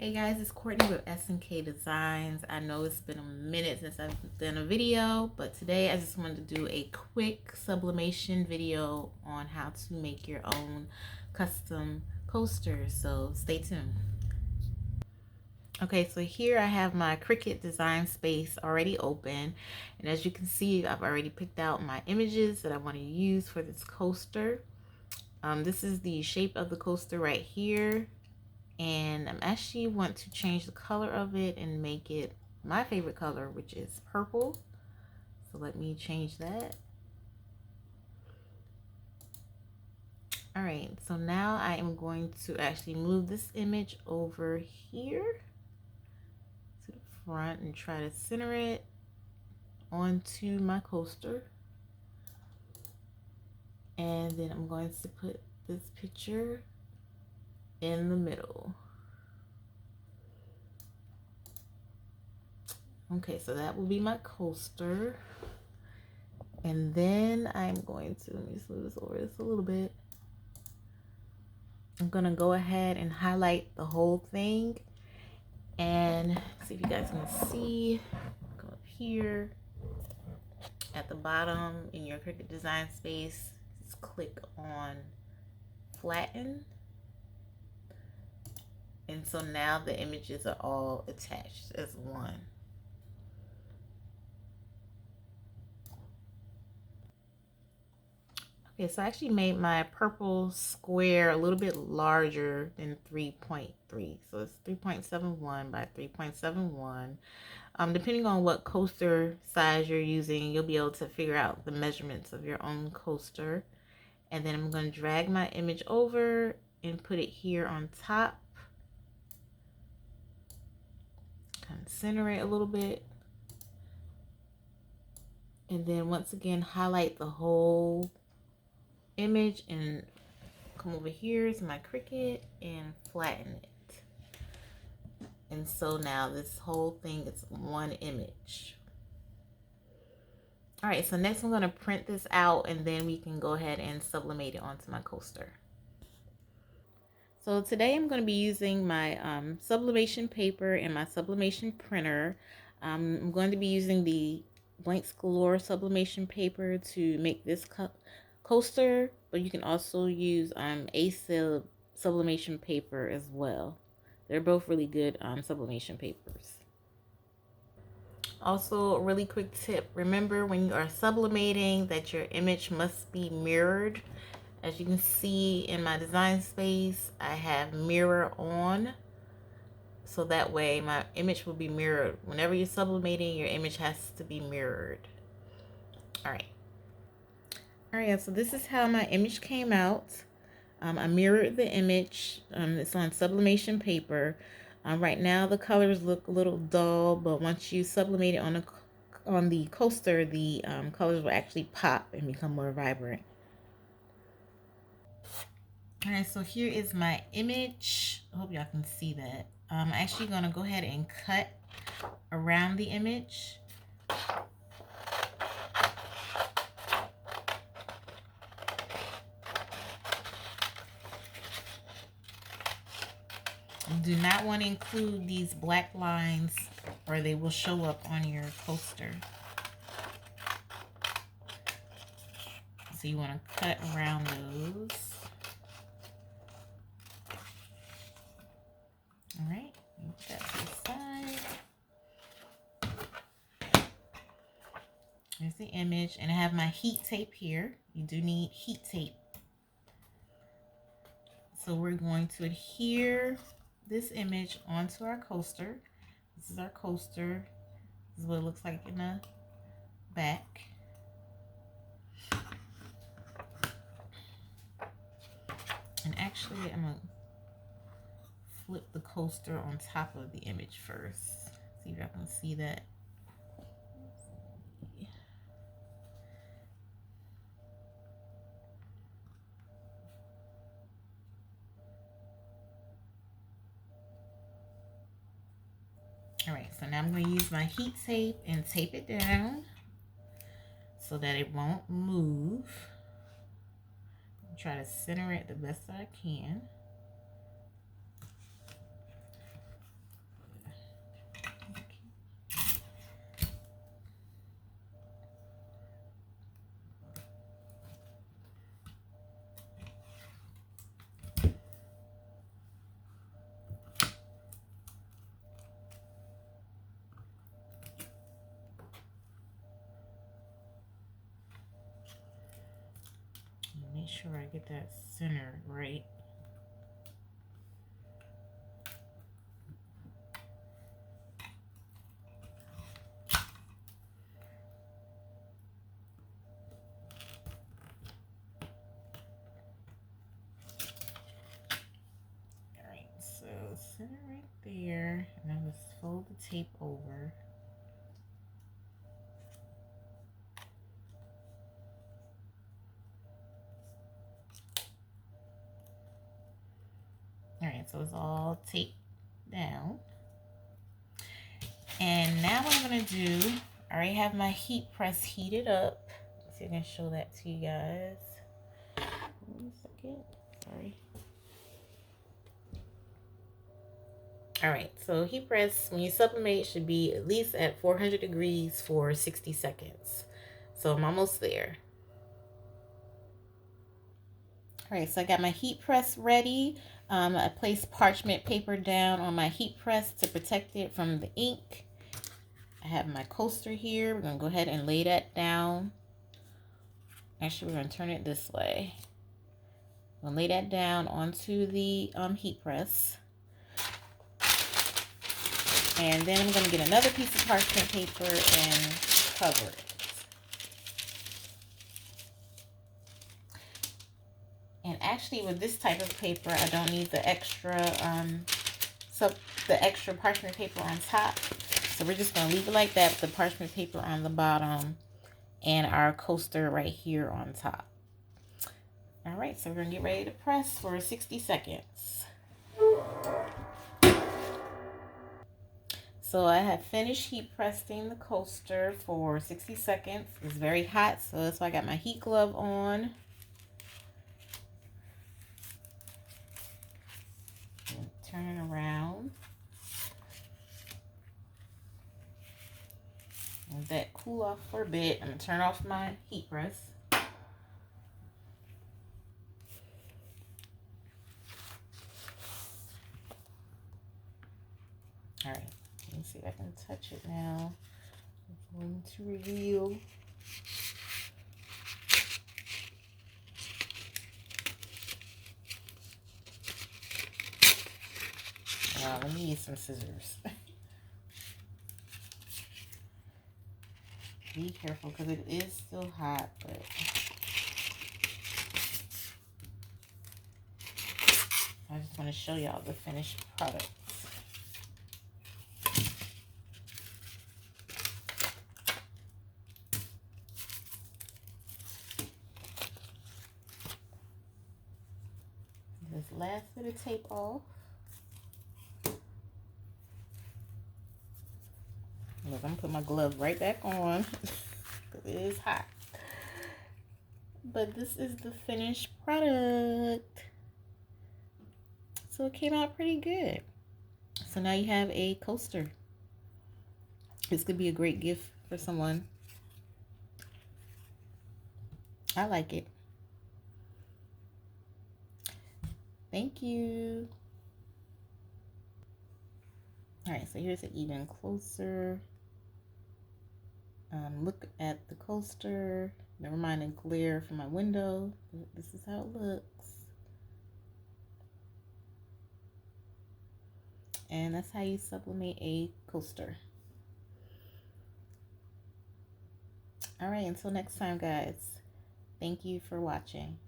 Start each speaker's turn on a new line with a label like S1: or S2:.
S1: Hey guys, it's Courtney with S&K Designs. I know it's been a minute since I've done a video, but today I just wanted to do a quick sublimation video on how to make your own custom coasters, so stay tuned. Okay, so here I have my Cricut Design Space already open, and as you can see, I've already picked out my images that I want to use for this coaster. This is the shape of the coaster right here. And I actually want to change the color of it and make it my favorite color, which is purple. So let me change that. All right, so now I am going to actually move this image over here to the front and try to center it onto my coaster. And then I'm going to put this picture in the middle. Okay, so that will be my coaster. And then I'm going to, let me smooth this over this a little bit. I'm gonna go ahead and highlight the whole thing and see if you guys can see. Go up here at the bottom in your Cricut Design Space, just click on flatten. And so now the images are all attached as one. Okay, so I actually made my purple square a little bit larger than 3.3. So it's 3.71 by 3.71. Depending on what coaster size you're using, you'll be able to figure out the measurements of your own coaster. And then I'm going to drag my image over and put it here on top. Kind of center it a little bit. And then once again, highlight the whole image and come over here to my Cricut and flatten it. And so now this whole thing is one image. All right, so next I'm going to print this out and then we can go ahead and sublimate it onto my coaster. So today I'm going to be using my sublimation paper and my sublimation printer. I'm going to be using the Blanks Galore sublimation paper to make this coaster, but you can also use A sublimation paper as well. They're both really good sublimation papers. Also, a really quick tip, remember when you are sublimating that your image must be mirrored. As you can see in my design space, I have mirror on, so that way my image will be mirrored. Whenever you're sublimating, your image has to be mirrored. All right, so this is how my image came out. I mirrored the image. It's on sublimation paper. Right now the colors look a little dull, but once you sublimate it on the coaster, the colors will actually pop and become more vibrant. All right, so here is my image. I hope y'all can see that. I'm actually gonna go ahead and cut around the image. You do not want to include these black lines or they will show up on your coaster. So you want to cut around those. All right, put that to the side. Here's the image, and I have my heat tape here. You do need heat tape. So we're going to adhere this image onto our coaster. This is our coaster. This is what it looks like in the back. And actually, I'm going to flip the coaster on top of the image first. See if I can see that. All right, so now I'm going to use my heat tape and tape it down so that it won't move. Try to center it the best I can. sure I get that center right. Alright, so center right there, and I'll just fold the tape over. Alright, so it's all taped down. And now what I'm going to do, I already have my heat press heated up. Let's see if I can show that to you guys. One second. Sorry. Alright, so heat press, when you sublimate, should be at least at 400 degrees for 60 seconds. So I'm almost there. Alright, so I got my heat press ready. I placed parchment paper down on my heat press to protect it from the ink. I have my coaster here. We're going to go ahead and lay that down. Actually, we're going to turn it this way. I'm going to lay that down onto the heat press. And then I'm going to get another piece of parchment paper and cover it. And actually, with this type of paper, I don't need the extra parchment paper on top. So we're just going to leave it like that with the parchment paper on the bottom and our coaster right here on top. All right, so we're going to get ready to press for 60 seconds. So I have finished heat pressing the coaster for 60 seconds. It's very hot, so that's why I got my heat glove on. Turn it around. Let that cool off for a bit. I'm going to turn off my heat press. All right, let me see if I can touch it now. I'm going to reveal. Wow, let me use some scissors. Be careful because it is still hot, but I just want to show y'all the finished product. This last bit of tape off. Look, I'm gonna put my glove right back on because it is hot. But this is the finished product. So it came out pretty good. So now you have a coaster. This could be a great gift for someone. I like it. Thank you. All right, so here's an even closer look at the coaster. Never mind the glare from my window. This is how it looks. And that's how you sublimate a coaster. All right, until next time, guys. Thank you for watching.